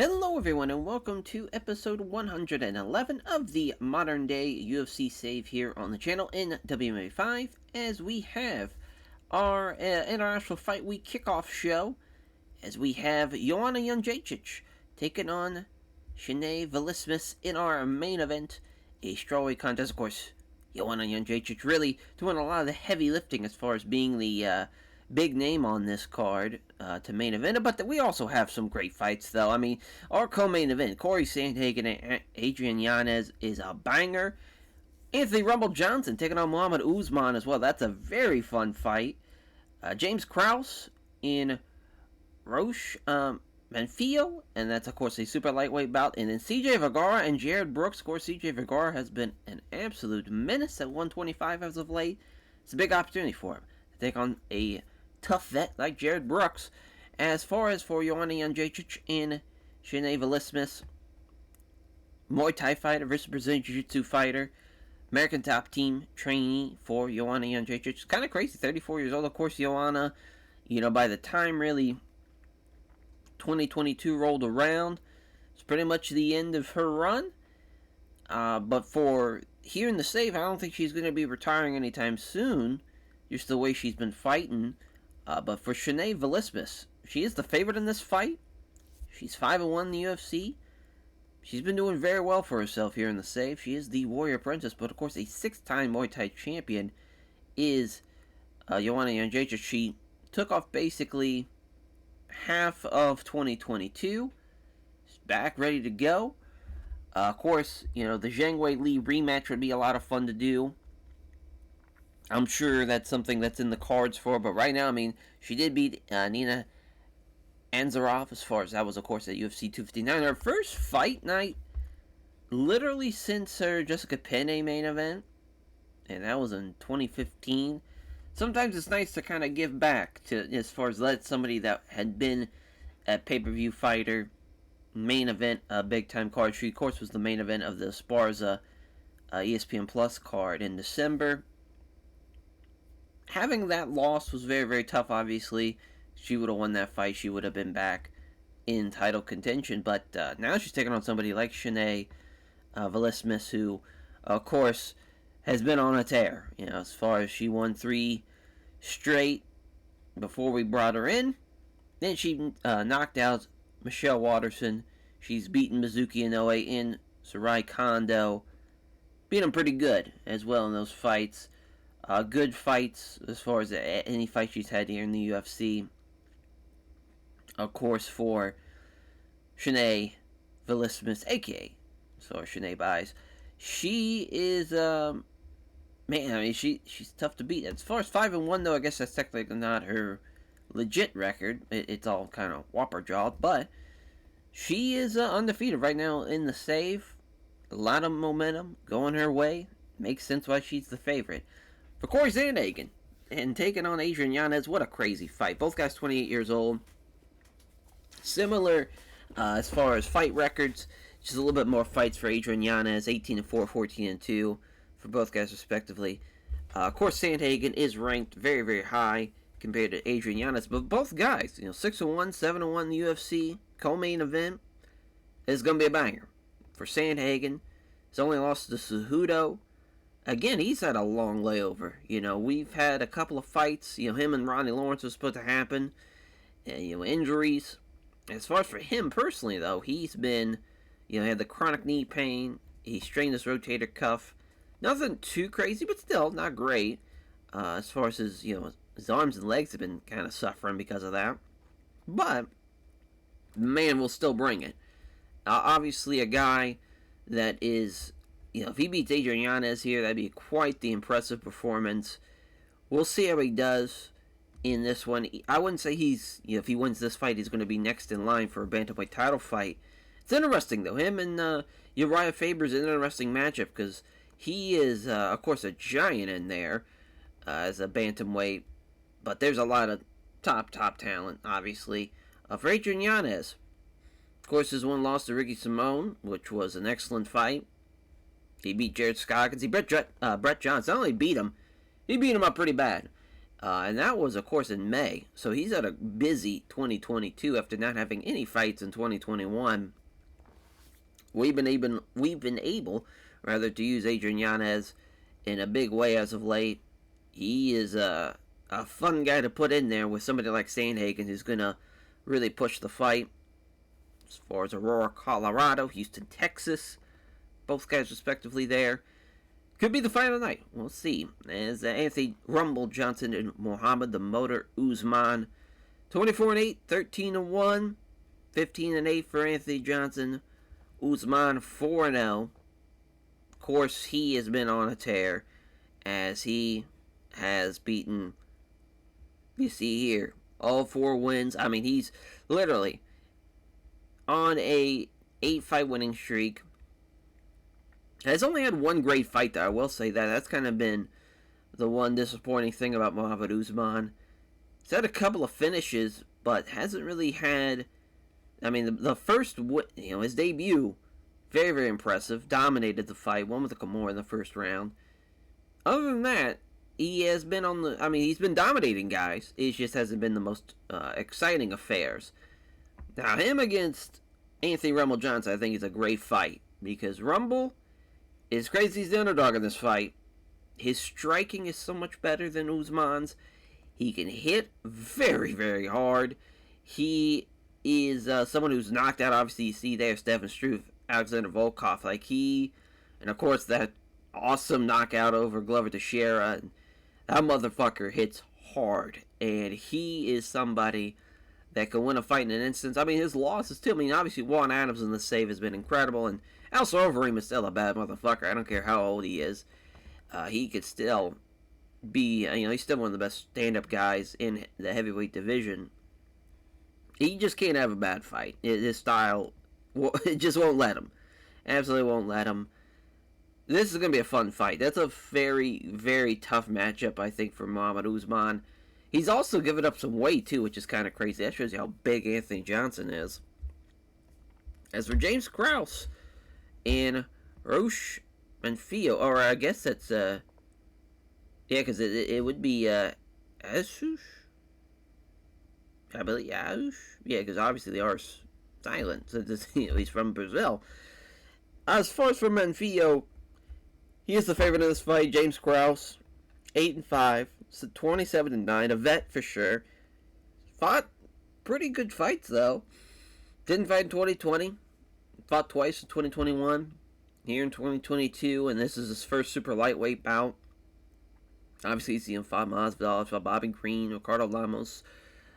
Hello everyone and welcome to episode 111 of the modern day UFC save here on the channel in WMMA 5 as we have our International Fight Week kickoff show as we have Joanna Jedrzejczyk taking on Vlismas in our main event, a strawweight contest. Of course, Joanna Jedrzejczyk really doing a lot of the heavy lifting as far as being the big name on this card to main event, but we also have some great fights, though. I mean, our co-main event, Corey Sandhagen and Adrian Yanez, is a banger. Anthony Rumble Johnson taking on Muhammad Usman as well. That's a very fun fight. James Krause in Roche Manfio, and that's, of course, a super lightweight bout. And then CJ Vergara and Jared Brooks. Of course, CJ Vergara has been an absolute menace at 125 as of late. It's a big opportunity for him to take on a tough vet like Jared Brooks. As far as for Joanna Jedrzejczyk and Vlismas, Muay Thai fighter versus Brazilian Jiu-Jitsu fighter, American top team trainee for Joanna Jedrzejczyk. It's kind of crazy, 34 years old. Of course, Joanna, by the time really 2022 rolled around, it's pretty much the end of her run. But for here in the save, I don't think she's going to be retiring anytime soon, just the way she's been fighting. But for Vlismas, she is the favorite in this fight. She's 5-1 in the UFC. She's been doing very well for herself here in the save. She is the Warrior Princess, but of course a 6-time Muay Thai champion is Joanna Jedrzejczyk. She took off basically half of 2022. She's back, ready to go. Of course, the Zhang Wei Li rematch would be a lot of fun to do. I'm sure that's something that's in the cards for her, but right now, I mean, she did beat Nina Anzarov, as far as that was, of course, at UFC 259. Her first fight night, literally since her Jessica Penne main event, and that was in 2015. Sometimes it's nice to kind of give back to, as far as let somebody that had been a pay-per-view fighter, main event, big-time card. She, of course, was the main event of the Esparza ESPN Plus card in December. Having that loss was very, very tough, obviously. She would have won that fight. She would have been back in title contention. But now she's taking on somebody like Vlismas, who, of course, has been on a tear. As far as she won 3 straight before we brought her in. Then she knocked out Michelle Watterson. She's beaten Mizuki Inoue in Sarai Kondo. Beat them pretty good as well in those fights. Good fights as far as any fight she's had here in the UFC. Of course, for Vlismas, a.k.a. Shanae Buys, she is, man, I mean, she's tough to beat. As far as 5-1, though, I guess that's technically not her legit record. It's all kind of whopper-jawed, but she is undefeated right now in the save. A lot of momentum going her way. Makes sense why she's the favorite. For Corey Sandhagen, and taking on Adrian Yanez, what a crazy fight. Both guys 28 years old. Similar as far as fight records, just a little bit more fights for Adrian Yanez, 18-4, 14-2 for both guys respectively. Of course, Sandhagen is ranked very, very high compared to Adrian Yanez, but both guys, 6-1, 7-1 in the UFC, co-main event, is going to be a banger. For Sandhagen, he's only lost to Cejudo. Again, he's had a long layover. We've had a couple of fights. Him and Ronnie Lawrence was supposed to happen. Injuries. As far as for him personally, though, he's been, had the chronic knee pain. He strained his rotator cuff. Nothing too crazy, but still not great. As far as his, his arms and legs have been kind of suffering because of that. But the man will still bring it. Obviously, a guy that is, if he beats Adrian Yanez here, that'd be quite the impressive performance. We'll see how he does in this one. I wouldn't say he's, if he wins this fight, he's going to be next in line for a bantamweight title fight. It's interesting, though. Him and Uriah Faber is an interesting matchup because he is, of course, a giant in there as a bantamweight. But there's a lot of top talent, obviously. For Adrian Yanez, of course, his one loss to Ricky Simone, which was an excellent fight. He beat Jared Scoggins. Brett Johnson not only beat him, he beat him up pretty bad. And that was, of course, in May. So he's had a busy 2022 after not having any fights in 2021. We've been able to use Adrian Yanez in a big way as of late. He is a fun guy to put in there with somebody like Sandhagen, who's gonna really push the fight. As far as Aurora, Colorado, Houston, Texas, both guys respectively there. Could be the fight of the night. We'll see. As Anthony Rumble Johnson and Muhammad the Motor Usman, 24-8, 13-1, 15-8 for Anthony Johnson. Usman 4-0. Of course, he has been on a tear as he has beaten, you see here, all 4 wins. I mean, he's literally on a 8-fight winning streak. Has only had 1 great fight, though. I will say that. That's kind of been the one disappointing thing about Muhammad Usman. He's had a couple of finishes, but hasn't really had... I mean, the first, his debut, very, very impressive. Dominated the fight. Won with the Kimura in the first round. Other than that, he has been on the... I mean, he's been dominating guys. It just hasn't been the most exciting affairs. Now, him against Anthony Rumble Johnson, I think is a great fight. Because Rumble... It's crazy he's the underdog in this fight. His striking is so much better than Usman's. He can hit very, very hard. He is someone who's knocked out, obviously, you see there, Stefan Struve, Alexander Volkov. And of course, that awesome knockout over Glover Teixeira. And that motherfucker hits hard. And he is somebody that can win a fight in an instant. I mean, his losses, too. I mean, obviously, Juan Adams in the save has been incredible. And Al Overeem is still a bad motherfucker. I don't care how old he is. He could still be, he's still one of the best stand-up guys in the heavyweight division. He just can't have a bad fight. His style, it just won't let him. Absolutely won't let him. This is going to be a fun fight. That's a very, very tough matchup, I think, for Muhammad Usman. He's also given up some weight, too, which is kind of crazy. That shows you how big Anthony Johnson is. As for James Krause and Roche Manfio, or I guess that's, yeah, because it would be, Asush? I believe, Asush? Yeah, because obviously the R's silent, since he's from Brazil. As far as for Manfio, he is the favorite in this fight. James Krause, 8-5, so 27-9, a vet for sure. Fought pretty good fights, though. Didn't fight in 2020. Fought twice in 2021. Here in 2022, and this is his first super lightweight bout. Obviously, he's seen fought Masvidal, fought Bobby Green, Ricardo Lamos,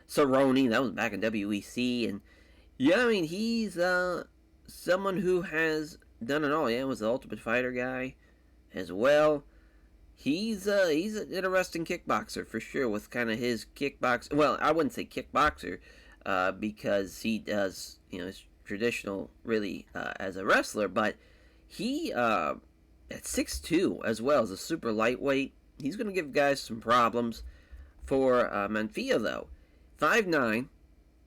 Cerrone. That was back in WEC, and yeah, I mean, he's someone who has done it all. Yeah, was the Ultimate Fighter guy as well. He's an interesting kickboxer for sure. With kind of his kickbox. Well, I wouldn't say kickboxer, because he does his traditional really as a wrestler, but he at 6'2" as well as a super lightweight. He's going to give guys some problems. For Manfio, though, 5'9".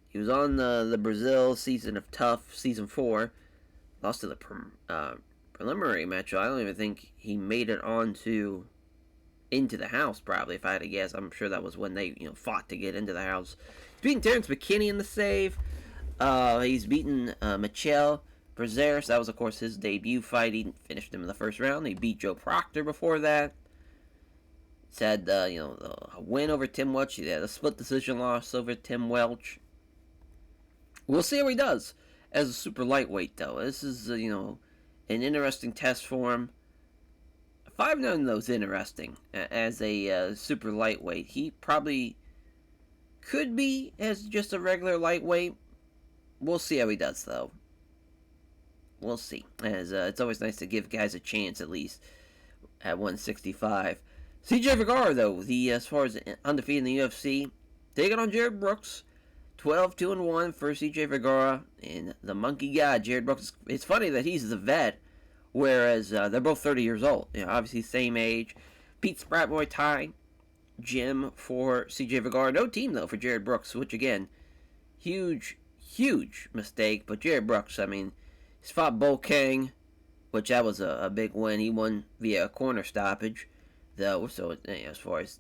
He was on the Brazil season of Tough, season 4. Lost to the preliminary match. I don't even think he made it into the house, probably, if I had to guess. I'm sure that was when they fought to get into the house. He's beating Terrence McKinney in the save. He's beaten Michel Brazeris. That was, of course, his debut fight. He finished him in the first round. He beat Joe Proctor before that. He's had, a win over Tim Welch. He had a split decision loss over Tim Welch. We'll see how he does as a super lightweight, though. This is, an interesting test for him. 5'9", though, is interesting as a super lightweight. He probably could be as just a regular lightweight. We'll see how he does, though. We'll see. As it's always nice to give guys a chance, at least, at 165. CJ Vergara, though, as far as undefeated in the UFC, taking on Jared Brooks. 12-2-1 for CJ Vergara. And the monkey god, Jared Brooks. It's funny that he's the vet, whereas they're both 30 years old. Obviously, same age. Pete Spratt, Muay Thai gym for CJ Vergara. No team, though, for Jared Brooks, which, again, huge mistake. But Jared Brooks, I mean, he's fought Bo Kang, which that was a big win. He won via a corner stoppage, though. So, as far as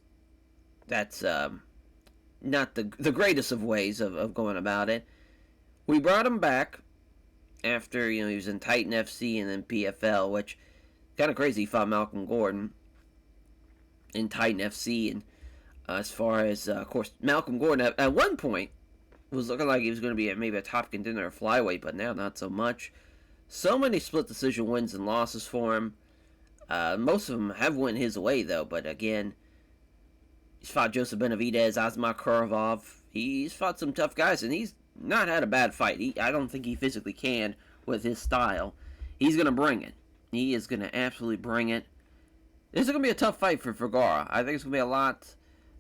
that's not the greatest of ways of going about it. We brought him back after, he was in Titan FC and then PFL, which kind of crazy. He fought Malcolm Gordon in Titan FC, and as far as, of course, Malcolm Gordon at one point was looking like he was going to be maybe a top contender at flyweight, but now not so much. So many split decision wins and losses for him. Most of them have went his way, though, but again, he's fought Joseph Benavidez, Asma Kurvov. He's fought some tough guys, and he's not had a bad fight. I don't think he physically can with his style. He's going to bring it. He is going to absolutely bring it. This is going to be a tough fight for Vergara. I think it's going to be a lot.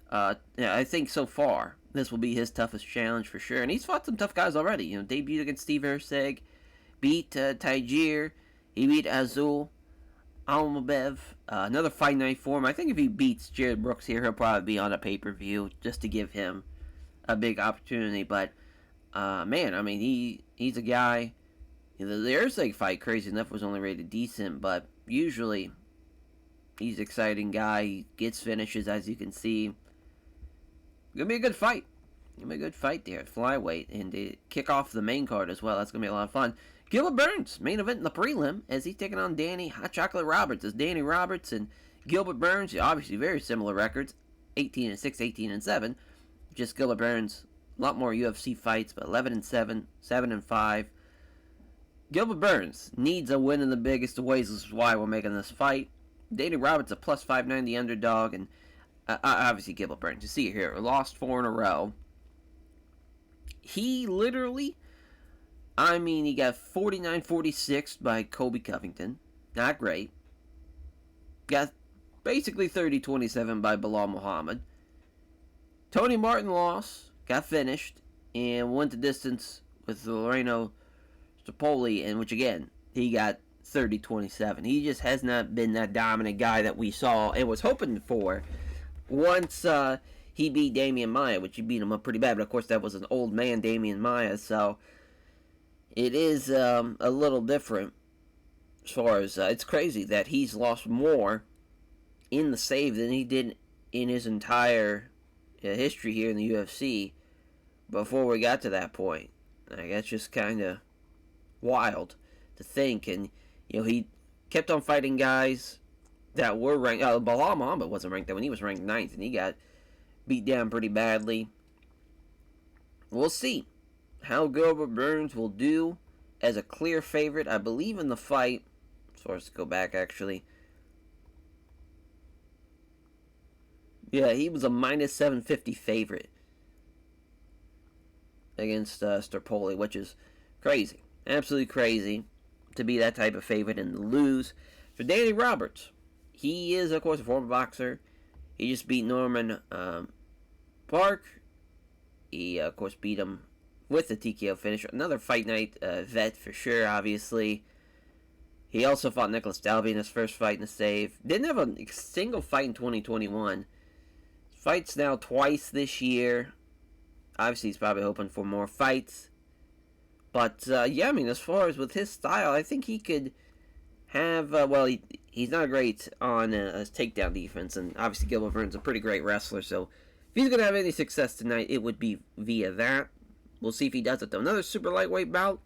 I think so far, this will be his toughest challenge for sure. And he's fought some tough guys already. Debuted against Steve Erceg, beat Tajir. He beat Azul Almabev. Another fight night for him. I think if he beats Jared Brooks here, he'll probably be on a pay-per-view just to give him a big opportunity. But, man, I mean, he's a guy. The Erceg fight, crazy enough, was only rated decent, but usually he's an exciting guy. He gets finishes, as you can see. Gonna be a good fight. Gonna be a good fight there at flyweight, and to kick off the main card as well. That's gonna be a lot of fun. Gilbert Burns, main event in the prelim, as he's taking on Danny Hot Chocolate Roberts. As Danny Roberts and Gilbert Burns, obviously very similar records, 18-6, 18-7. Just Gilbert Burns, a lot more UFC fights, but 11-7, 7-5. Gilbert Burns needs a win in the biggest of ways. This is why we're making this fight. Danny Roberts a plus 590 underdog, and obviously Gilbert Burns. You see it here, lost 4 in a row. He literally, he got 49-46 by Colby Covington. Not great. Got basically 30-27 by Bilal Muhammad. Tony Martin lost, got finished, and went the distance with Loreno Stopoli, in which again, he got 30-27. He just has not been that dominant guy that we saw and was hoping for once he beat Damian Maia, which he beat him up pretty bad. But of course, that was an old man, Damian Maia, so it is a little different as far as it's crazy that he's lost more in the save than he did in his entire history here in the UFC before we got to that point. Like, that's just kind of wild to think. And he kept on fighting guys that were ranked. Bilal Muhammad wasn't ranked when he was ranked 9th, and he got beat down pretty badly. We'll see how Gilbert Burns will do as a clear favorite. I believe in the fight. As far as to go back, actually. Yeah, he was a minus 750 favorite against Stopoli, which is crazy. Absolutely crazy to be that type of favorite and lose. For Danny Roberts, he is, of course, a former boxer. He just beat Norman Park. He, of course, beat him with the TKO finish. Another fight night vet for sure, obviously. He also fought Nicholas Dalby in his first fight in the save. Didn't have a single fight in 2021. Fights now twice this year. Obviously, he's probably hoping for more fights. But, yeah, as far as with his style, I think he could have, he's not great on his takedown defense, and obviously Gilbert Burns is a pretty great wrestler, so if he's going to have any success tonight, it would be via that. We'll see if he does it, though. Another super lightweight bout.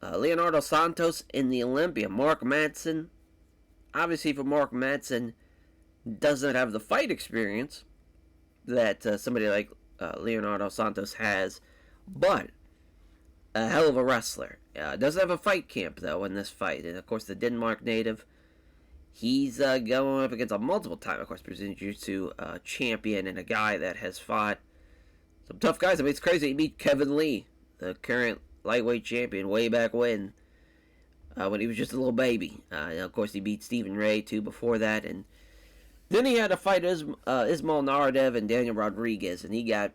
Leonardo Santos in the Olympia. Mark Madsen. Obviously, for Mark Madsen, doesn't have the fight experience that somebody like Leonardo Santos has, but a hell of a wrestler. Doesn't have a fight camp, though, in this fight. And, of course, the Denmark native, he's going up against a multiple-time, of course, Brazilian Jiu-Jitsu champion and a guy that has fought some tough guys. It's crazy. He beat Kevin Lee, the current lightweight champion, way back when he was just a little baby. And of course, he beat Stephen Ray, too, before that. And then he had to fight Ismail Naradev and Daniel Rodriguez, and he got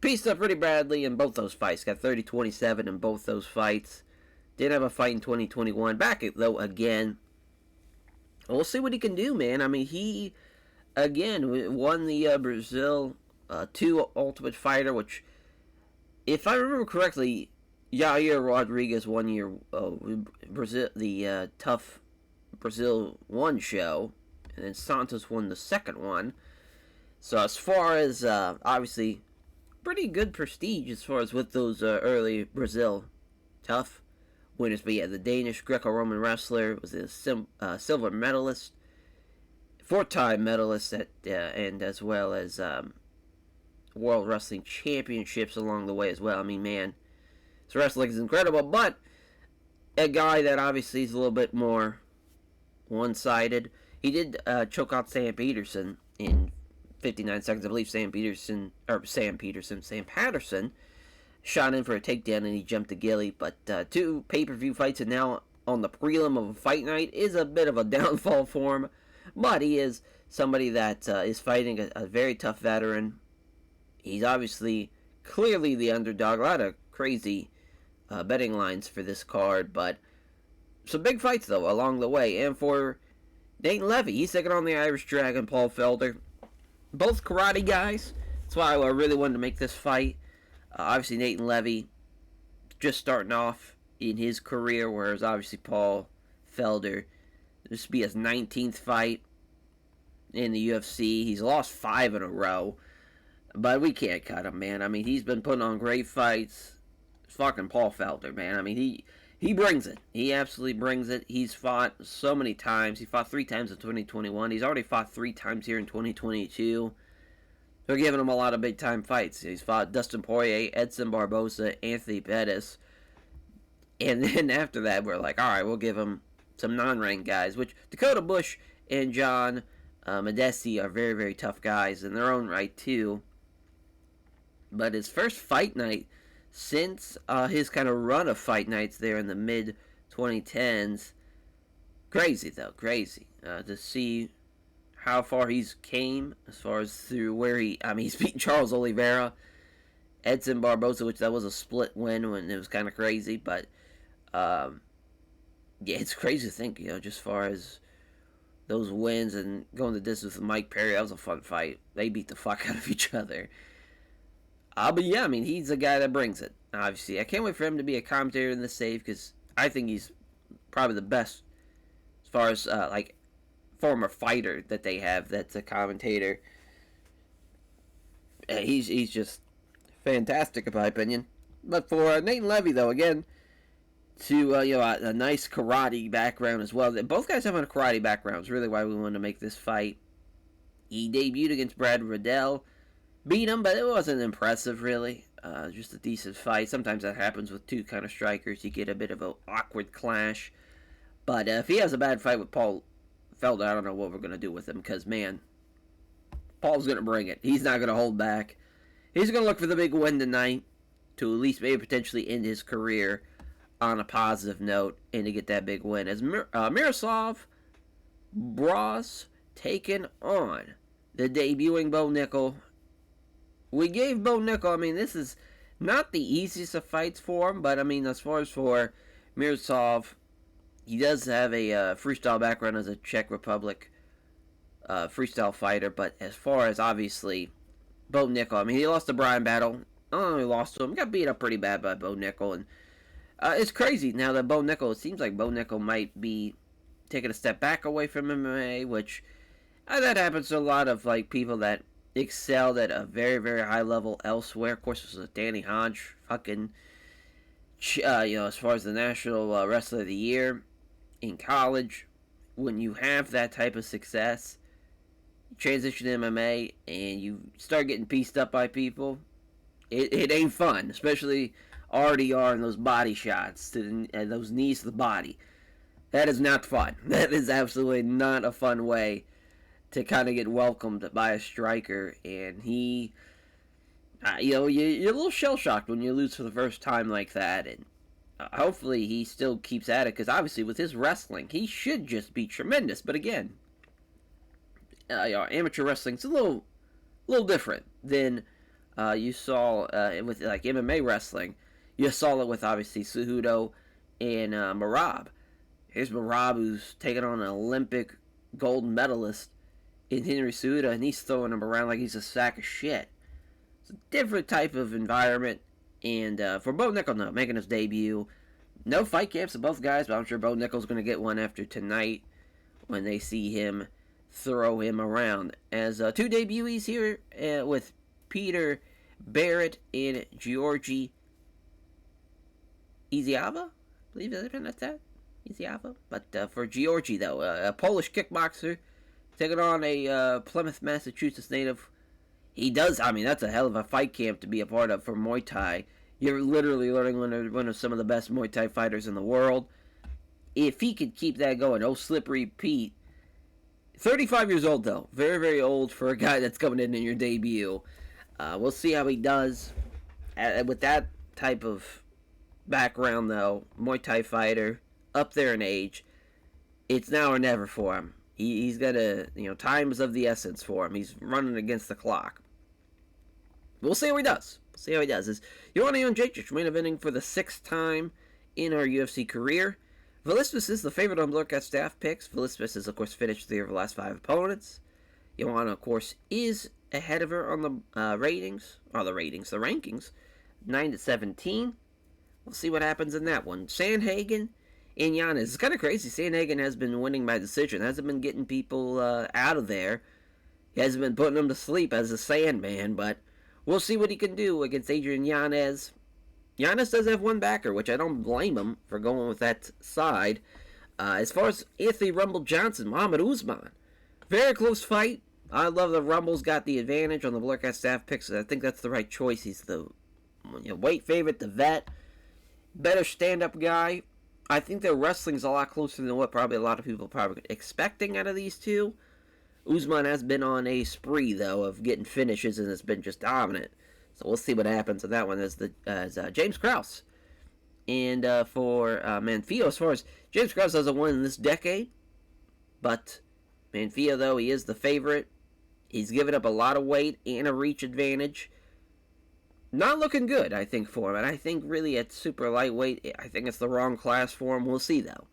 pieced up pretty badly in both those fights. Got 30-27 in both those fights. Did have a fight in 2021. Back, though, again. We'll see what he can do, man. He, again, won the Brazil 2 Ultimate Fighter, which, if I remember correctly, Yair Rodriguez won the Tough Brazil 1 show, and then Santos won the second one. So as far as obviously pretty good prestige as far as with those early Brazil tough winners. But yeah, the Danish Greco-Roman wrestler was a silver medalist, four-time medalist and as well as World Wrestling Championships along the way as well. I mean, man, his wrestling is incredible, but a guy that obviously is a little bit more one-sided. He did choke out Sam Peterson in 59 seconds. I believe Sam Patterson shot in for a takedown and he jumped to Gilly. But two pay-per-view fights and now on the prelim of a fight night is a bit of a downfall for him. But he is somebody that is fighting a very tough veteran. He's obviously clearly the underdog. A lot of crazy betting lines for this card, but some big fights though along the way. And for Nathan Levy, he's taking on the Irish Dragon, Paul Felder. Both karate guys. That's why I really wanted to make this fight. Obviously, Nathan Levy just starting off in his career, whereas obviously Paul Felder, this will be his 19th fight in the UFC. He's lost 5 in a row, but we can't cut him, man. I mean, he's been putting on great fights. Fucking Paul Felder, man. I mean, he brings it. He absolutely brings it. He's fought so many times. He fought 3 times in 2021. He's already fought 3 times here in 2022. They're giving him a lot of big-time fights. He's fought Dustin Poirier, Edson Barboza, Anthony Pettis. And then after that, we're like, all right, we'll give him some non-ranked guys, which Dakota Bush and John Medesi are very, very tough guys in their own right, too. But his first fight night since his kind of run of fight nights there in the mid-2010s, crazy, though, crazy. To see how far he's came as far as through where he's beaten Charles Oliveira, Edson Barboza, which that was a split win when it was kind of crazy, but yeah, it's crazy to think, just as far as those wins and going the distance with Mike Perry. That was a fun fight. They beat the fuck out of each other. But yeah, I mean, he's the guy that brings it, obviously. I can't wait for him to be a commentator in the save, because I think he's probably the best as far as, former fighter that they have that's a commentator. He's just fantastic, in my opinion. But for Nathan Levy, though, again, to a nice karate background as well. Both guys have a karate background. It's really why we wanted to make this fight. He debuted against Brad Riddell, beat him, but it wasn't impressive, really. Just a decent fight. Sometimes that happens with two kind of strikers. You get a bit of an awkward clash. But if he has a bad fight with Paul Felder, I don't know what we're going to do with him, because, man, Paul's going to bring it. He's not going to hold back. He's going to look for the big win tonight to at least maybe potentially end his career on a positive note and to get that big win. As Miroslav Bros taking on the debuting Bo Nickel. We gave Bo Nickel, I mean, this is not the easiest of fights for him, but, I mean, as far as for Miroslav, he does have a freestyle background as a Czech Republic freestyle fighter, but as far as, obviously, Bo Nickel, I mean, he lost to Brian Battle. He lost to him. He got beat up pretty bad by Bo Nickel, and it's crazy now that Bo Nickel, it seems like Bo Nickel might be taking a step back away from MMA, which that happens to a lot of people that excelled at a very, very high level elsewhere. Of course, it was Danny Hodge, fucking, as far as the National Wrestler of the Year in college. When you have that type of success, you transition to MMA and you start getting pieced up by people, it ain't fun, especially RDR and those body shots to those knees to the body. That is not fun. That is absolutely not a fun way to kind of get welcomed by a striker. And he, you're a little shell-shocked when you lose for the first time like that. And hopefully he still keeps at it, because obviously with his wrestling, he should just be tremendous. But again, amateur wrestling's a little different than you saw with MMA wrestling. You saw it with obviously Cejudo and Merab. Here's Merab, who's taking on an Olympic gold medalist in Henry Cejudo, and he's throwing him around like he's a sack of shit. It's a different type of environment. And for Bo Nickel, making his debut, no fight camps of both guys, but I'm sure Bo Nickel's going to get one after tonight when they see him throw him around. As two debutees here with Peter Barrett and Georgi Iziava, I believe that's that. Iziava. But for Georgi, though, a Polish kickboxer taking on a Plymouth, Massachusetts native. That's a hell of a fight camp to be a part of for Muay Thai. You're literally learning one of some of the best Muay Thai fighters in the world. If he could keep that going, slippery Pete. 35 years old, though. Very, very old for a guy that's coming in your debut. We'll see how he does. With that type of background, though, Muay Thai fighter, up there in age, it's now or never for him. He's got time is of the essence for him. He's running against the clock. We'll see how he does. Is Jedrzejczyk main eventing for the 6th time in our UFC career. Vlismas is the favorite on Blurcat staff picks. Vlismas has, of course, finished 3 of her last 5 opponents. Joanna, of course, is ahead of her on the rankings, 9-17. We'll see what happens in that one. Sandhagen and Giannis. It's kind of crazy. Sandhagen has been winning by decision. Hasn't been getting people out of there. He hasn't been putting them to sleep as a Sandman, but we'll see what he can do against Adrian Yanez. Giannis does have one backer, which I don't blame him for going with that side. As far as Anthony Rumble Johnson, Muhammad Usman. Very close fight. I love the Rumble's got the advantage on the Blurcat staff picks. I think that's the right choice. He's the weight favorite, the vet. Better stand-up guy. I think their wrestling's a lot closer than what probably a lot of people are expecting out of these two. Usman has been on a spree, though, of getting finishes, and has been just dominant. So we'll see what happens in that one as James Krause. And for Manfio, as far as James Krause hasn't won in this decade, but Manfio, though, he is the favorite. He's given up a lot of weight and a reach advantage. Not looking good, I think, for him. And I think really at super lightweight, I think it's the wrong class for him. We'll see, though.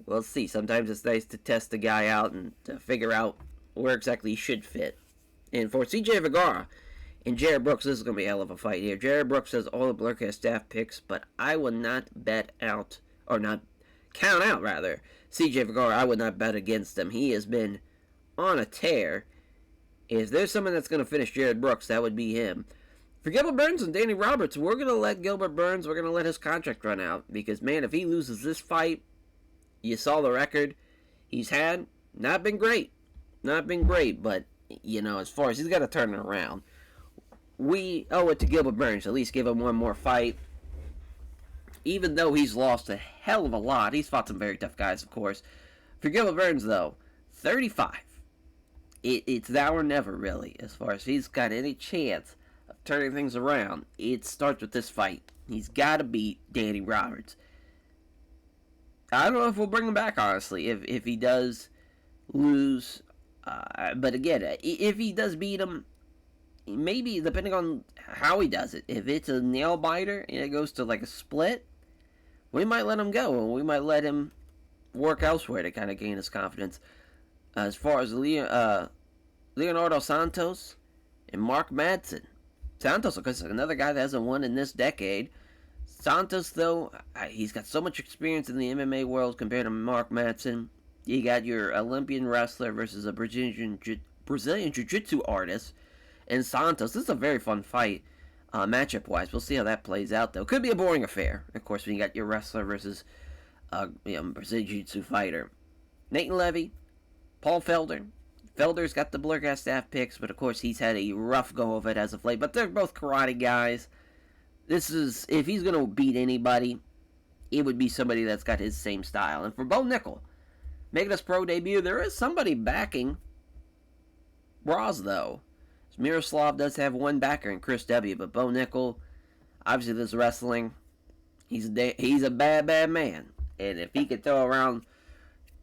We'll see. Sometimes it's nice to test the guy out and to figure out where exactly he should fit. And for CJ Vergara and Jared Brooks, this is going to be a hell of a fight here. Jared Brooks has all the Blurcast staff picks, but I would not bet out, or not count out, rather, CJ Vergara. I would not bet against him. He has been on a tear. If there's someone that's going to finish Jared Brooks, that would be him. For Gilbert Burns and Danny Roberts, we're going to let Gilbert Burns, we're going to let his contract run out. Because, man, if he loses this fight, you saw the record he's had. Not been great. But, as far as he's got to turn it around. We owe it to Gilbert Burns to at least give him one more fight. Even though he's lost a hell of a lot. He's fought some very tough guys, of course. For Gilbert Burns, though, 35. It's now or never, really. As far as he's got any chance of turning things around, it starts with this fight. He's got to beat Danny Roberts. I don't know if we'll bring him back, honestly, if he does lose. But again, if he does beat him, maybe depending on how he does it. If it's a nail biter and it goes to like a split, we might let him go, and we might let him work elsewhere to kind of gain his confidence. As far as Leonardo Santos and Mark Madsen. Santos, of course, is another guy that hasn't won in this decade. Santos, though, he's got so much experience in the MMA world compared to Mark Madsen. You got your Olympian wrestler versus a Brazilian Jiu-Jitsu artist. And Santos, this is a very fun fight, matchup-wise. We'll see how that plays out, though. Could be a boring affair, of course, when you got your wrestler versus Brazilian Jiu-Jitsu fighter. Nathan Levy, Paul Felder. Felder's got the Blurcast staff picks, but of course he's had a rough go of it as of late. But they're both karate guys. This is, if he's going to beat anybody, it would be somebody that's got his same style. And for Bo Nickel, making his pro debut, there is somebody backing Braz, though. Miroslav does have one backer in Chris W., but Bo Nickel, obviously this wrestling, he's a bad, bad man. And if he could throw around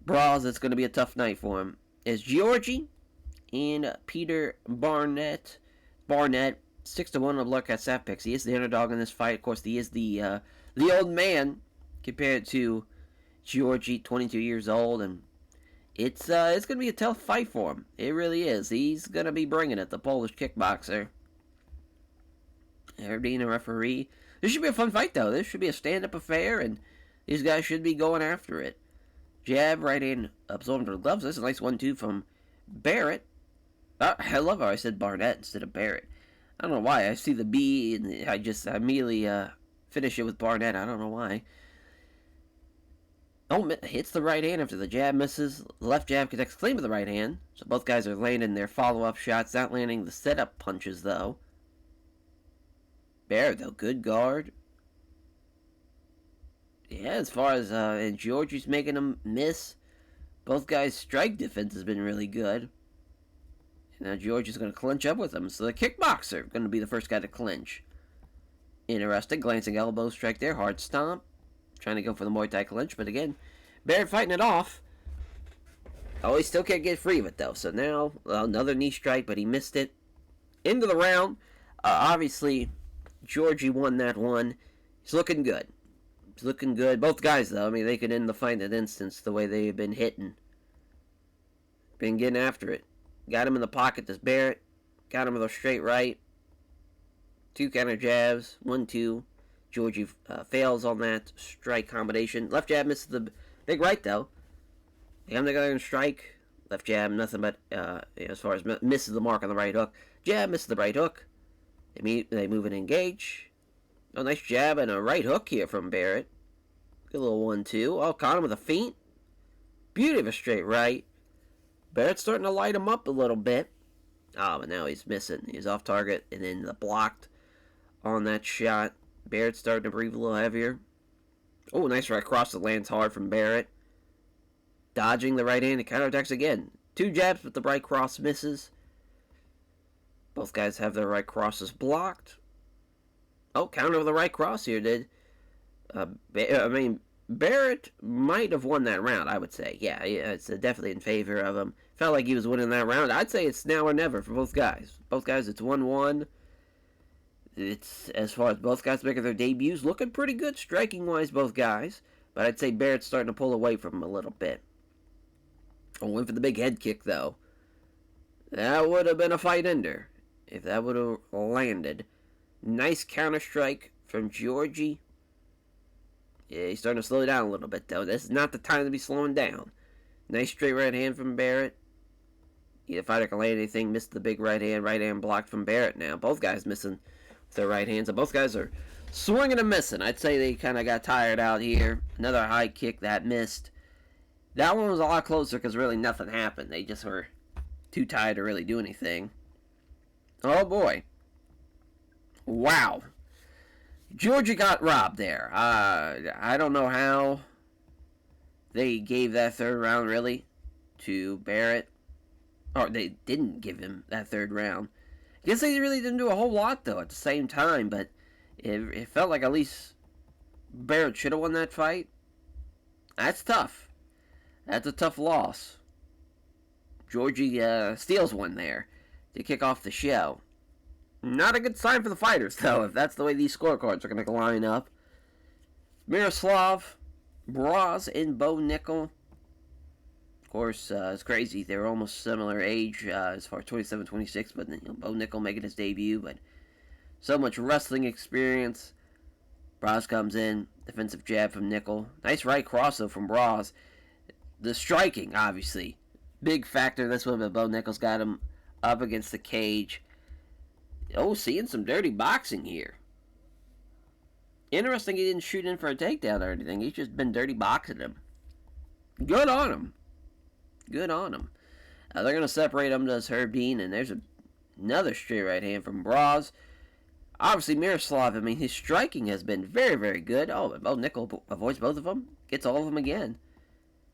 Braz, it's going to be a tough night for him. Is Georgi and Peter Barnett 6-1 on the Blurcast staff picks. He is the underdog in this fight. Of course, he is the old man compared to Georgi, 22 years old, and it's going to be a tough fight for him. It really is. He's going to be bringing it, the Polish kickboxer. There being a referee. This should be a fun fight, though. This should be a stand-up affair, and these guys should be going after it. Jab, right hand, absorbed with gloves. This is a nice 1-2 from Barrett. I love how I said Barnett instead of Barrett. I don't know why. I see the B and I immediately finish it with Barnett. I don't know why. Oh, hits the right hand after the jab misses. Left jab connects clean with the right hand. So both guys are landing their follow-up shots, not landing the setup punches, though. Barrett, though, good guard. Yeah, as far as and Georgie's making him miss. Both guys' strike defense has been really good. And now George is going to clinch up with him. So the kickboxer going to be the first guy to clinch. Interesting. Glancing elbow strike there. Hard stomp. Trying to go for the Muay Thai clinch. But again, Barrett fighting it off. Oh, he still can't get free of it, though. So now, another knee strike, but he missed it. Into the round. Obviously, Georgie won that one. He's looking good. He's looking good. Both guys, though. I mean, they could end the fight in an instance the way they've been hitting. Been getting after it. Got him in the pocket, this Barrett. Got him with a straight right. 2 counter jabs. 1-2. Georgie fails on that strike combination. Left jab misses the big right, though. I'm the guy going to strike. Left jab, nothing but, as far as misses the mark on the right hook. Jab misses the right hook. They move and engage. Oh, nice jab and a right hook here from Barrett. Good little 1-2. Oh, caught him with a feint. Beauty of a straight right. Barrett's starting to light him up a little bit. Oh, but now he's missing. He's off target and then blocked on that shot. Barrett's starting to breathe a little heavier. Oh, nice right cross that lands hard from Barrett. Dodging the right hand and counterattacks again. 2 jabs, but the right cross misses. Both guys have their right crosses blocked. Oh, counter with the right cross here, did. Barrett might have won that round, I would say. Yeah, it's definitely in favor of him. Felt like he was winning that round. I'd say it's now or never for both guys. Both guys, it's 1-1. It's, as far as both guys making their debuts, looking pretty good striking-wise, both guys. But I'd say Barrett's starting to pull away from him a little bit. I went for the big head kick, though. That would have been a fight ender if that would have landed. Nice counter strike from Georgie. Yeah, he's starting to slow down a little bit, though. This is not the time to be slowing down. Nice straight right hand from Barrett. Either fighter can land anything. Missed the big right hand blocked from Barrett now. Both guys missing their right hands. And both guys are swinging and missing. I'd say they kind of got tired out here. Another high kick that missed. That one was a lot closer because really nothing happened. They just were too tired to really do anything. Oh, boy. Wow. Georgia got robbed there. I don't know how they gave that third round, really, to Barrett. Or they didn't give him that third round. I guess they really didn't do a whole lot, though, at the same time. But it felt like at least Barrett should have won that fight. That's tough. That's a tough loss. Georgie steals one there to kick off the show. Not a good sign for the fighters, though, if that's the way these scorecards are going to line up. Miroslav, Braz, and Bo Nickel. Of course, it's crazy. They were almost similar age as far as 27, 26, but Bo Nickel making his debut. But so much wrestling experience. Braz comes in. Defensive jab from Nickel. Nice right cross, though, from Braz. The striking, obviously. Big factor this one, but Bo Nickel's got him up against the cage. Oh, seeing some dirty boxing here. Interesting he didn't shoot in for a takedown or anything. He's just been dirty boxing him. Good on him. Good on him. They're going to separate him, does Herb Dean, and there's another straight right hand from Braz. Obviously, Miroslav, I mean, his striking has been very, very good. Oh, but Bo Nickel avoids both of them. Gets all of them again.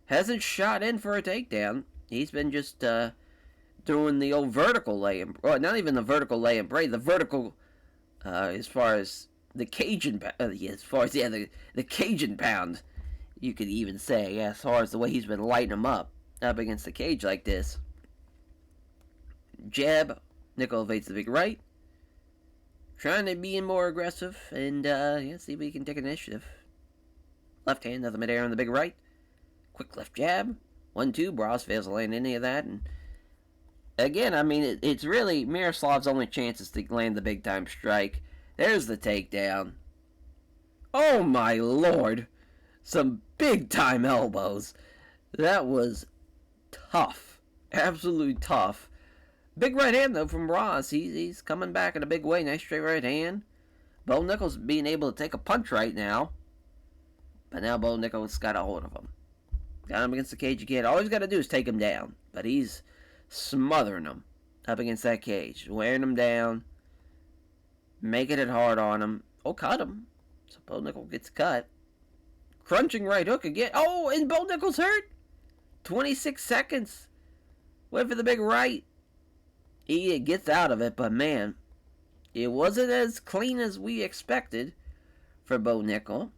Hasn't shot in for a takedown. He's been just doing the old vertical lay and, well, not even the vertical lay and braid, the vertical as far as the Cajun the Cajun pound, you could even say, as far as the way he's been lighting him up against the cage like this. Jab, Nickel evades the big right, trying to be more aggressive and see if he can take initiative. Left hand, nothing midair on the big right. Quick left jab, 1-2. Braz fails to land any of that, and again, I mean, it's really Miroslav's only chance is to land the big-time strike. There's the takedown. Oh, my Lord. Some big-time elbows. That was tough. Absolutely tough. Big right hand, though, from Ross. He's coming back in a big way. Nice straight right hand. Bo Nichols being able to take a punch right now. But now Bo Nichols got a hold of him. Got him against the cage again. All he's got to do is take him down. But he's smothering him up against that cage. Wearing him down. Making it hard on him. Oh, cut him. So Bo Nichols gets cut. Crunching right hook again. Oh, and Bo Nichols hurt. 26 seconds. Went for the big right. He gets out of it, but man, it wasn't as clean as we expected for Bo Nichols.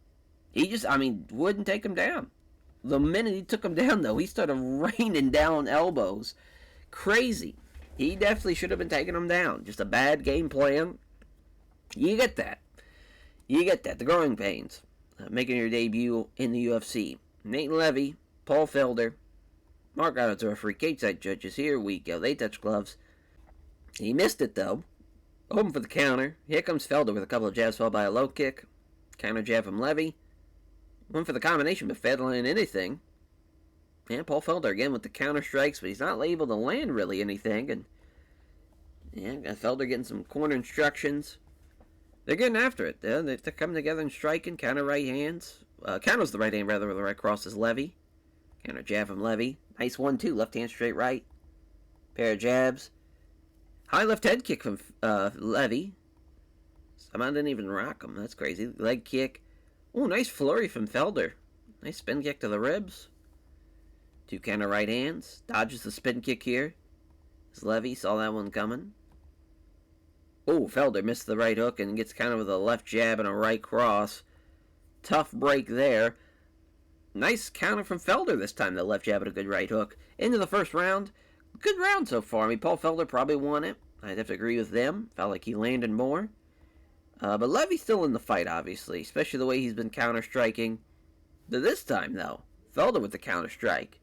He just, wouldn't take him down. The minute he took him down, though, he started raining down elbows. Crazy. He definitely should have been taking him down. Just a bad game plan. You get that. The growing pains. Making your debut in the UFC. Nate Levy, Paul Felder, Mark out to our free cage side judges. Here we go. They touch gloves. He missed it, though. Open for the counter. Here comes Felder with a couple of jabs followed by a low kick. Counter jab from Levy. Went for the combination, but failed to land anything. And Paul Felder again with the counter strikes, but he's not able to land really anything. And Felder getting some corner instructions. They're getting after it. They're coming together and striking. Counter right hands. Counters the right hand rather with the right cross is Levy. Counter jab from Levy. Nice 1-2. Left hand straight right. Pair of jabs. High left head kick from Levy. Somehow didn't even rock him. That's crazy. Leg kick. Oh, nice flurry from Felder. Nice spin kick to the ribs. 2 counter right hands. Dodges the spin kick here. As Levy saw that one coming. Oh, Felder missed the right hook and gets countered with a left jab and a right cross. Tough break there. Nice counter from Felder this time. The left jab and a good right hook. Into the first round. Good round so far. Paul Felder probably won it. I'd have to agree with them. Felt like he landed more. But Levy's still in the fight, obviously. Especially the way he's been counter-striking. This time, though, Felder with the counter-strike.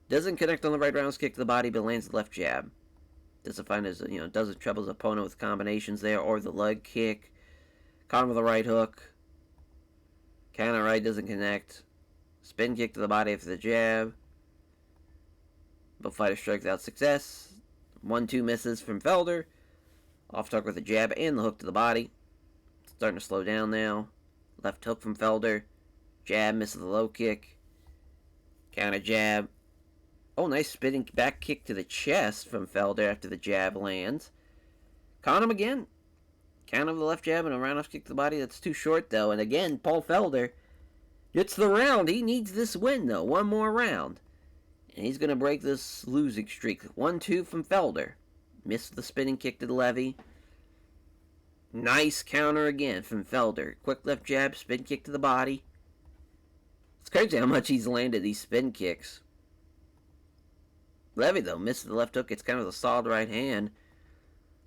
Doesn't connect on the right rounds kick to the body, but lands the left jab. Doesn't find his, doesn't trouble his opponent with combinations there, or the leg kick. Caught him with a right hook. Counter right doesn't connect. Spin kick to the body after the jab. Both fighters strike without success. 1-2 misses from Felder. Off target with a jab and the hook to the body. Starting to slow down now. Left hook from Felder. Jab misses the low kick. Counter jab. Oh, nice spinning back kick to the chest from Felder after the jab lands. Caught him again. Counter with the left jab and a round-off kick to the body. That's too short, though. And again, Paul Felder gets the round. He needs this win, though. One more round. And he's going to break this losing streak. 1-2 from Felder. Missed the spinning kick to the Levy. Nice counter again from Felder. Quick left jab, spin kick to the body. It's crazy how much he's landed these spin kicks. Levy, though, missed the left hook. It's kind of a solid right hand.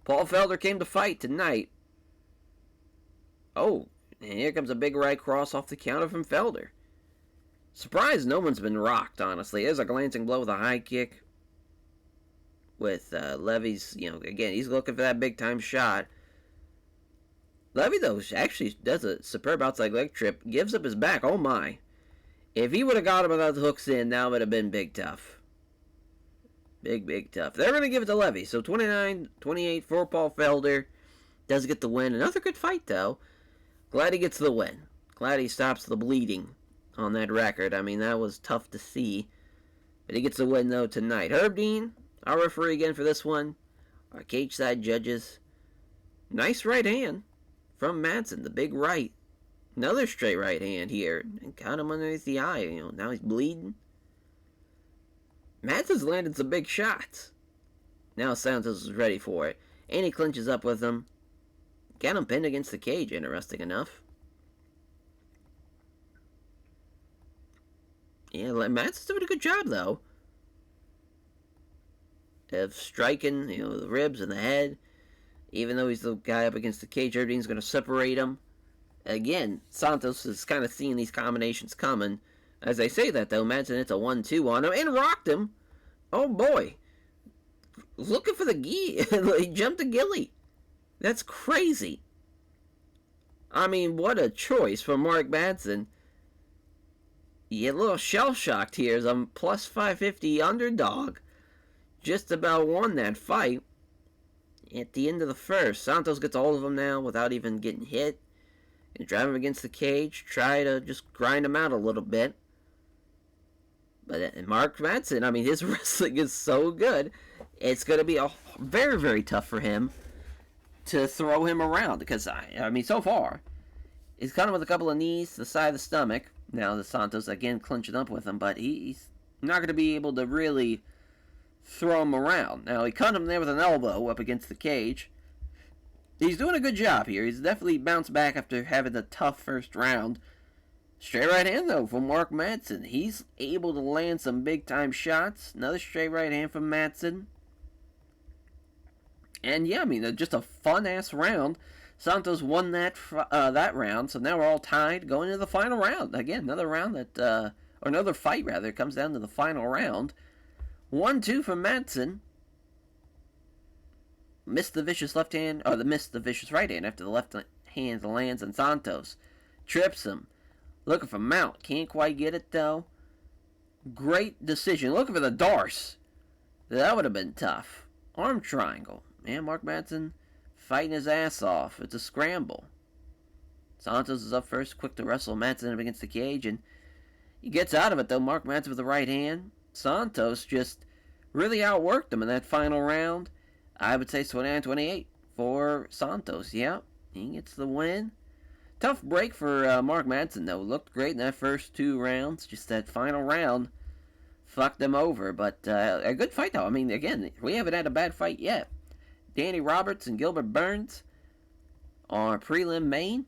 Paul Felder came to fight tonight. Oh, and here comes a big right cross off the counter from Felder. Surprised no one's been rocked, honestly. There's a glancing blow with a high kick. With Levy's, again, he's looking for that big-time shot. Levy, though, actually does a superb outside leg trip. Gives up his back. Oh, my. If he would have got him without the hooks in, that would have been big tough. Big tough. They're going to give it to Levy. So 29-28 for Paul Felder. Does get the win. Another good fight, though. Glad he gets the win. Glad he stops the bleeding on that record. That was tough to see. But he gets the win, though, tonight. Herb Dean, our referee again for this one. Our cage side judges. Nice right hand from Madsen, the big right. Another straight right hand here. And caught him underneath the eye. Now he's bleeding. Madsen's landed some big shots. Now Santos is ready for it. And he clinches up with him. Got him pinned against the cage, interesting enough. Yeah, Madsen's doing a good job, though. Of striking, the ribs and the head. Even though he's the guy up against the cage, everything's going to separate him. Again, Santos is kind of seeing these combinations coming. As I say that, though, Madsen hits a 1-2 on him and rocked him. Oh, boy. Looking for the gi. He jumped a ghillie. That's crazy. What a choice for Mark Madsen. You get a little shell-shocked here as a plus 550 underdog. just about won that fight. At the end of the first, Santos gets a hold of him now without even getting hit. And drive him against the cage, try to just grind him out a little bit. But Mark Madsen, I mean, his wrestling is so good. It's going to be very, very tough for him to throw him around. Because, I mean, so far, he's caught him with a couple of knees to the side of the stomach. Now, the Santos, again, clinching up with him. But he's not going to be able to really throw him around. Now, he caught him there with an elbow up against the cage. He's doing a good job here. He's definitely bounced back after having a tough first round. Straight right hand, though, from Mark Madsen. He's able to land some big-time shots. Another straight right hand from Madsen. And, yeah, I mean, just a fun-ass round. Santos won that round, so now we're all tied going into the final round. Again, another round that, or another fight, rather, comes down to the final round. 1-2 from Madsen. Missed the vicious left hand, or missed the vicious right hand after the left hand lands on Santos. Trips him. Looking for mount. Can't quite get it, though. Great decision. Looking for the Darce. That would have been tough. Arm triangle. Man, Mark Madsen fighting his ass off. It's a scramble. Santos is up first. Quick to wrestle Madsen up against the cage. And he gets out of it, though. Mark Madsen with the right hand. Santos just really outworked him in that final round. I would say 29-28 for Santos. Yeah, he gets the win. Tough break for Mark Madsen, though. Looked great in that first two rounds. Just that final round fucked them over. But a good fight, though. I mean, again, we haven't had a bad fight yet. Danny Roberts and Gilbert Burns are prelim main.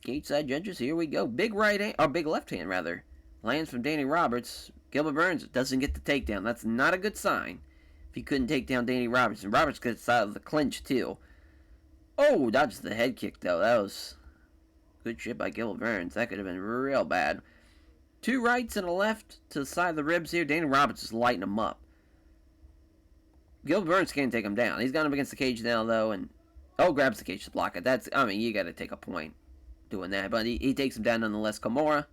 Cage side judges. Here we go. Big right hand, or big left hand, rather. Lands from Danny Roberts. Gilbert Burns doesn't get the takedown. That's not a good sign if he couldn't take down Danny Roberts. And Roberts gets out of the clinch, too. Oh, dodges the head kick, though. That was good shit by Gilbert Burns. That could have been real bad. Two rights and a left to the side of the ribs here. Danny Roberts is lighting him up. Gilbert Burns can't take him down. He's got him against the cage now, though, and grabs the cage to block it. That's, I mean, you got to take a point doing that. But he takes him down nonetheless. Kimura,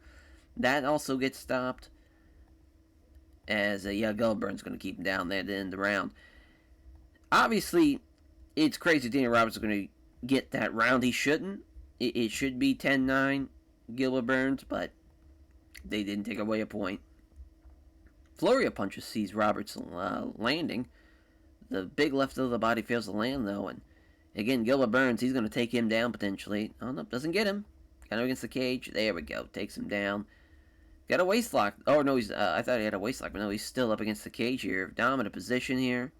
that also gets stopped. As, Gilbert Burns going to keep him down there at the end of the round. Obviously, it's crazy Danny Roberts is going to get that round. He shouldn't. It should be 10-9 Gilbert Burns, but they didn't take away a point. Flurry of punches sees Roberts landing. The big left of the body fails to land, though. And again, Gilbert Burns, he's going to take him down potentially. Oh, no, doesn't get him. Got him against the cage. There we go. Takes him down. Got a waist lock. Oh, no, I thought he had a waist lock, but no, he's still up against the cage here. Dominant position here.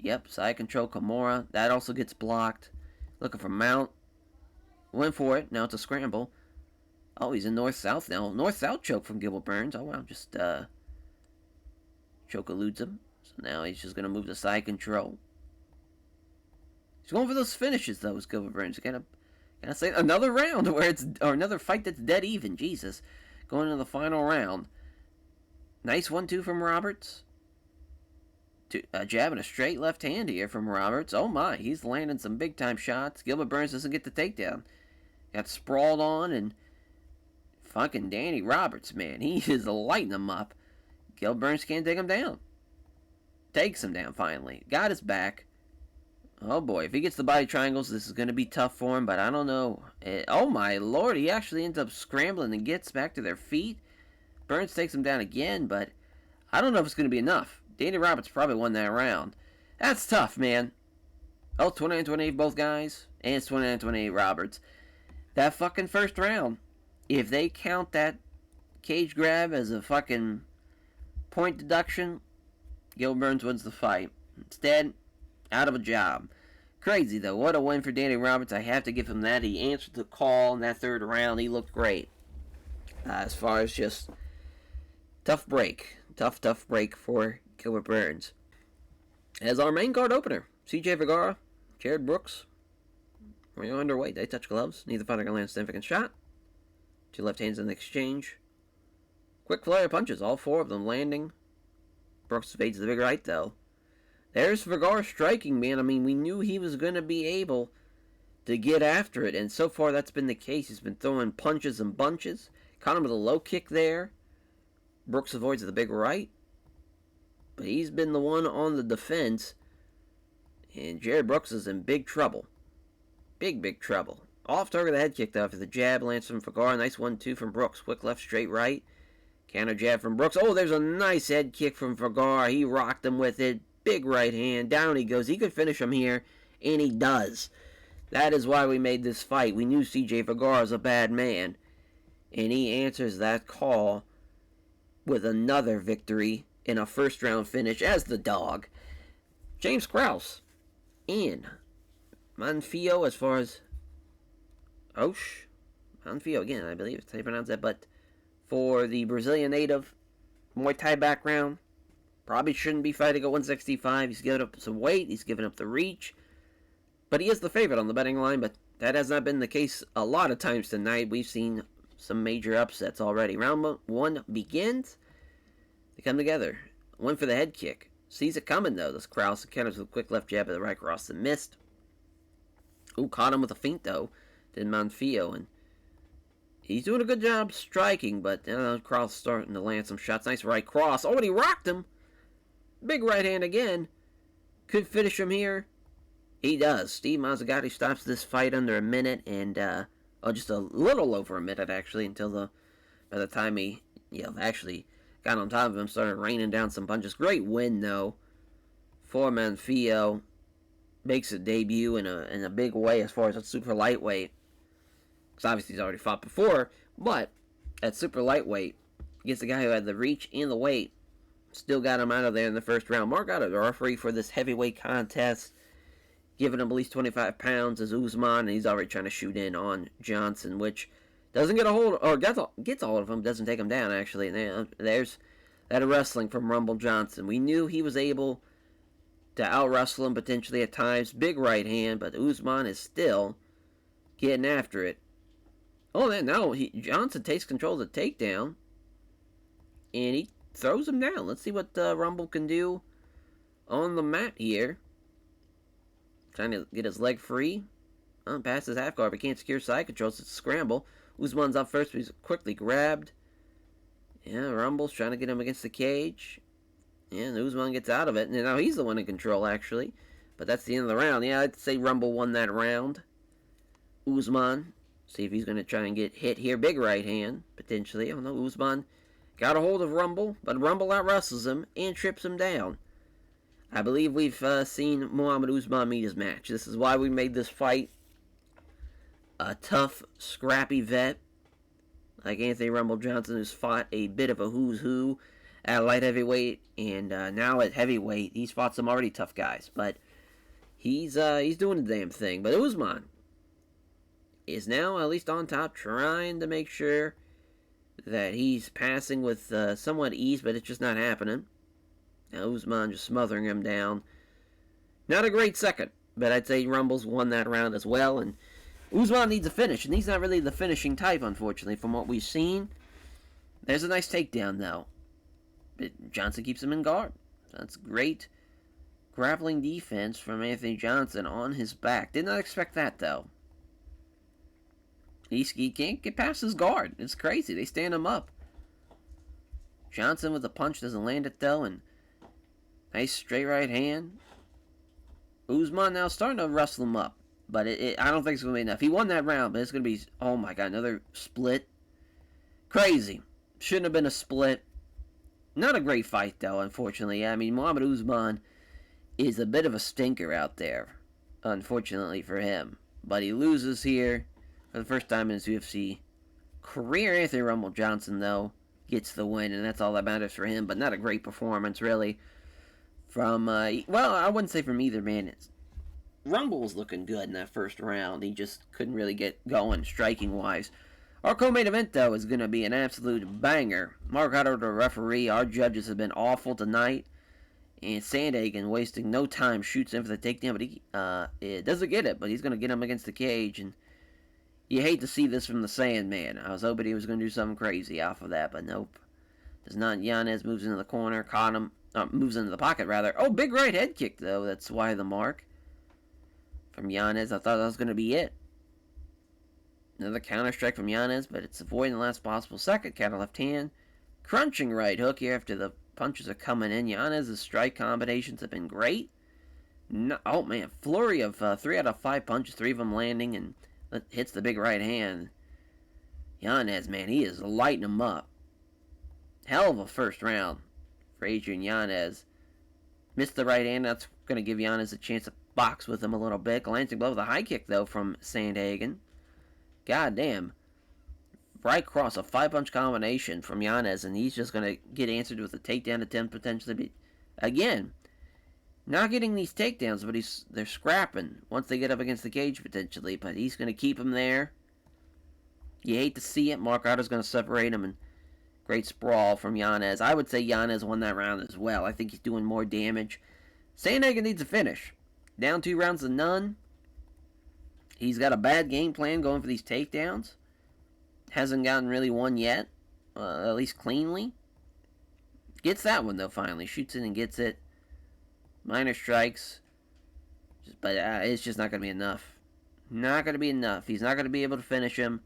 Yep, side control, Kimura. That also gets blocked. Looking for mount. Went for it. Now it's a scramble. Oh, he's in north-south now. North-south choke from Gilbert Burns. Oh, wow, just, choke eludes him. So now he's just going to move to side control. He's going for those finishes, though, with Gilbert Burns. Can I say another round or another fight that's dead even. Jesus. Going into the final round. Nice 1-2 from Roberts. Jab and a straight left hand here from Roberts. Oh my, he's landing some big time shots. Gilbert Burns doesn't get the takedown. Got sprawled on, and fucking Danny Roberts, man, he is lighting him up. Gilbert Burns can't take him down. Takes him down finally. Got his back. Oh boy, if he gets the body triangles, this is going to be tough for him, but I don't know. Oh my lord, he actually ends up scrambling and gets back to their feet. Burns takes him down again, but I don't know if it's going to be enough. Danny Roberts probably won that round. That's tough, man. Oh, 29-28 both guys, and it's 29-28 Roberts. That fucking first round, if they count that cage grab as a fucking point deduction, Gilbert Burns wins the fight. Instead, out of a job. Crazy, though. What a win for Danny Roberts. I have to give him that. He answered the call in that third round. He looked great. As far as just tough break. Tough break for Gilbert Burns. As our main card opener, CJ Vergara, Jared Brooks. We're underweight. They touch gloves. Neither fighter can land a significant shot. Two left hands in the exchange. Quick flurry of punches. All four of them landing. Brooks evades the big right, though. There's Vergara striking, man. I mean, we knew he was going to be able to get after it, and so far that's been the case. He's been throwing punches and bunches. Caught him with a low kick there. Brooks avoids the big right. but he's been the one on the defense, and Jared Brooks is in big trouble. Big trouble. Off target the head kick, though, after the jab lands from Vergara. Nice 1-2 from Brooks. Quick left, straight right. Counter jab from Brooks. Oh, there's a nice head kick from Vergara. He rocked him with it. Big right hand. Down he goes. He could finish him here, and he does. That is why we made this fight. We knew CJ Vergara is a bad man, and he answers that call with another victory in a first-round finish as the dog. James Krause and Monfils, as far as Monfils again, I believe it's how you pronounce that, but for the Brazilian native, Muay Thai background, probably shouldn't be fighting at 165. He's given up some weight, he's given up the reach, but he is the favorite on the betting line, but that has not been the case a lot of times tonight. We've seen some major upsets already. Round 1 begins. They come together. Went for the head kick. Sees it coming, though. This Krause counters with a quick left jab at the right cross and missed. Ooh, caught him with a feint, though. Did Monfils, and he's doing a good job striking, but Krause starting to land some shots. Nice right cross. Oh, and he rocked him. Big right hand again. Could finish him here. He does. Steve Mazzagatti stops this fight under a minute, and just a little over a minute, actually, until by the time he actually got on top of him, started raining down some punches. Great win, though, for Monfils. Makes a debut in a big way as far as a super lightweight. Because obviously he's already fought before, but at super lightweight, against the guy who had the reach and the weight, still got him out of there in the first round. Mark out a referee for this heavyweight contest, giving him at least 25 pounds as Usman, and he's already trying to shoot in on Johnson, which doesn't get a hold, or gets a hold of him, doesn't take him down, actually. And there's that wrestling from Rumble Johnson. We knew he was able to out-wrestle him potentially at times. Big right hand, but Usman is still getting after it. Oh, man, now Johnson takes control of the takedown, and he throws him down. Let's see what Rumble can do on the mat here. Trying to get his leg free. Passes half guard, but can't secure side control, so it's a scramble. Usman's up first, but he's quickly grabbed. Yeah, Rumble's trying to get him against the cage. Yeah, and Usman gets out of it. And now he's the one in control, actually. But that's the end of the round. Yeah, I'd say Rumble won that round. Usman. See if he's going to try and get hit here. Big right hand, potentially. I don't know. Usman got a hold of Rumble, but Rumble out-wrestles him and trips him down. I believe we've seen Muhammad Usman meet his match. This is why we made this fight. A tough, scrappy vet like Anthony Rumble Johnson, who's fought a bit of a who's who at light heavyweight, and now at heavyweight. He's fought some already tough guys, but he's doing the damn thing. But Usman is now at least on top, trying to make sure that he's passing with somewhat ease, but it's just not happening. Now Usman just smothering him down. Not a great second, but I'd say Rumble's won that round as well, and Usman needs a finish, and he's not really the finishing type, unfortunately, from what we've seen. There's a nice takedown, though. But Johnson keeps him in guard. That's great grappling defense from Anthony Johnson on his back. Did not expect that, though. He can't get past his guard. It's crazy. They stand him up. Johnson with a punch doesn't land it, though, and nice straight right hand. Usman now starting to wrestle him up, but I don't think it's going to be enough. He won that round, but it's going to be, oh my God, another split. Crazy. Shouldn't have been a split. Not a great fight, though, unfortunately. I mean, Muhammad Usman is a bit of a stinker out there, unfortunately for him. But he loses here for the first time in his UFC career. Anthony Rumble Johnson, though, gets the win, and that's all that matters for him. But not a great performance, really, from, well, I wouldn't say from either man. Rumble was looking good in that first round. He just couldn't really get going striking-wise. Our co-main event, though, is going to be an absolute banger. Mark Hutter, the referee. Our judges have been awful tonight. And Sandhagen, wasting no time, shoots in for the takedown. But he doesn't get it, but he's going to get him against the cage. And you hate to see this from the Sandman. I was hoping he was going to do something crazy off of that, but nope. Does not. Yanez moves into the corner, caught him. Moves into the pocket, rather. Oh, big right head kick, though. That's why the mark. From Yanez, I thought that was going to be it. Another counter strike from Yanez, but it's avoiding the last possible second. Counter left hand. Crunching right hook here after the punches are coming in. Yanez's strike combinations have been great. No, oh man, flurry of 3 out of 5 punches, 3 of them landing, and hits the big right hand. Yanez, man, he is lighting him up. Hell of a first round for Adrian Yanez. Missed the right hand. That's going to give Yanez a chance to box with him a little bit. Glancing blow with a high kick, though, from Sandhagen. God damn. Right cross, a 5-punch combination from Yanez, and he's just going to get answered with a takedown attempt, potentially. Again, not getting these takedowns, but they're scrapping once they get up against the cage, potentially. But he's going to keep him there. You hate to see it. Mark Otter's going to separate him, and great sprawl from Yanez. I would say Yanez won that round as well. I think he's doing more damage. Sandhagen needs a finish. Down 2 rounds to none. He's got a bad game plan going for these takedowns. Hasn't gotten really one yet. At least cleanly. Gets that one, though, finally. Shoots it and gets it. Minor strikes. But it's just not going to be enough. Not going to be enough. He's not going to be able to finish him.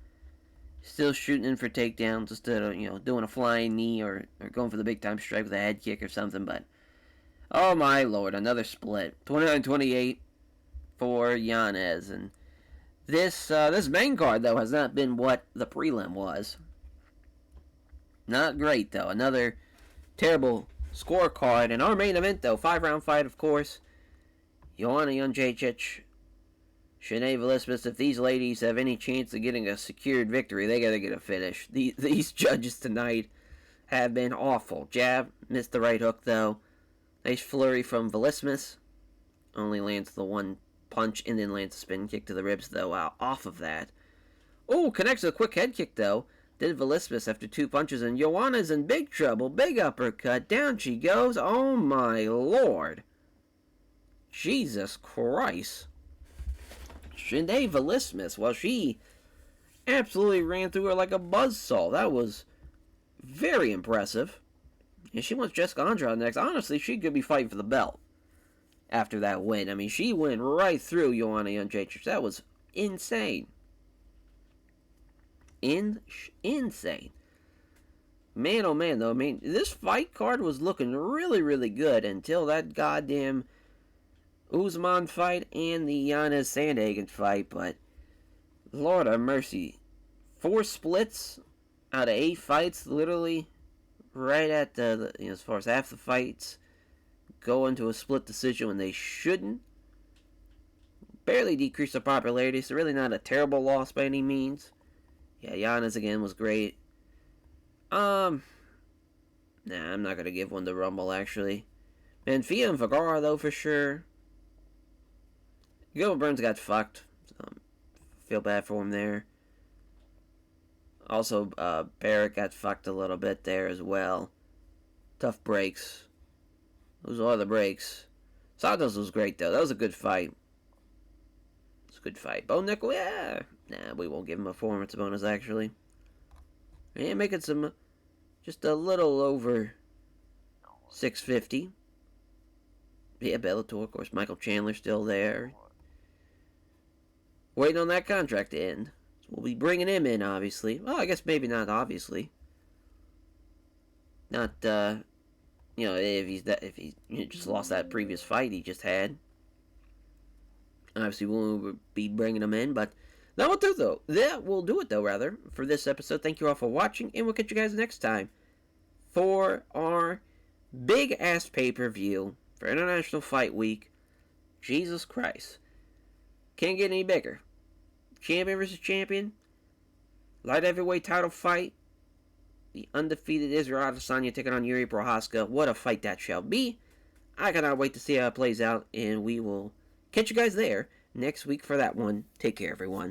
Still shooting in for takedowns instead of, doing a flying knee or going for the big time strike with a head kick or something. But, oh my lord, another split. 29-28 for Yanez. And this main card, though, has not been what the prelim was. Not great, though. Another terrible scorecard. And our main event, though, 5-round fight, of course. Joanna Jedrzejczyk, Shanae Vlismas. If these ladies have any chance of getting a secured victory, they gotta get a finish. These judges tonight have been awful. Jab, missed the right hook, though. Nice flurry from Vlismas. Only lands the one punch and then lands a spin kick to the ribs, though, off of that. Oh, connects with a quick head kick, though. Did Vlismas after 2 punches, and Joanna's in big trouble. Big uppercut. Down she goes. Oh, my lord. Jesus Christ. Shanae Vlismas, well, she absolutely ran through her like a buzzsaw. That was very impressive. And she wants Jessica Andrade next. Honestly, she could be fighting for the belt after that win. I mean, she went right through Joanna Jedrzejczyk. That was insane. Insane. Man, oh man, though. I mean, this fight card was looking really, really good until that goddamn Usman fight and the Yanez Sandhagen fight. But, Lord have mercy. 4 splits out of 8 fights, literally, right at as far as half the fights go into a split decision when they shouldn't. Barely decreased the popularity, so really not a terrible loss by any means. Yeah, Yanez again was great. Nah, I'm not gonna give one to Rumble, actually. Manfia and Vergara, though, for sure. Gilbert Burns got fucked. Feel bad for him there. Also, Barrett got fucked a little bit there as well. Tough breaks. Those are the breaks. Santos was great, though. That was a good fight. It's a good fight. Bo Nickel, yeah. Nah, we won't give him a performance bonus, actually. And making some, just a little over 650. Yeah, Bellator, of course. Michael Chandler still there. Waiting on that contract to end. So we'll be bringing him in, obviously. Well, I guess maybe not obviously. Not, if he just lost that previous fight he just had. Obviously, we'll be bringing him in, but that will do, though. That will do it, though, rather, for this episode. Thank you all for watching, and we'll catch you guys next time for our big-ass pay-per-view for International Fight Week. Jesus Christ. Can't get any bigger. Champion versus champion. Light heavyweight title fight. The undefeated Israel Adesanya taking on Yuri Prochazka. What a fight that shall be. I cannot wait to see how it plays out, and we will catch you guys there next week for that one. Take care, everyone.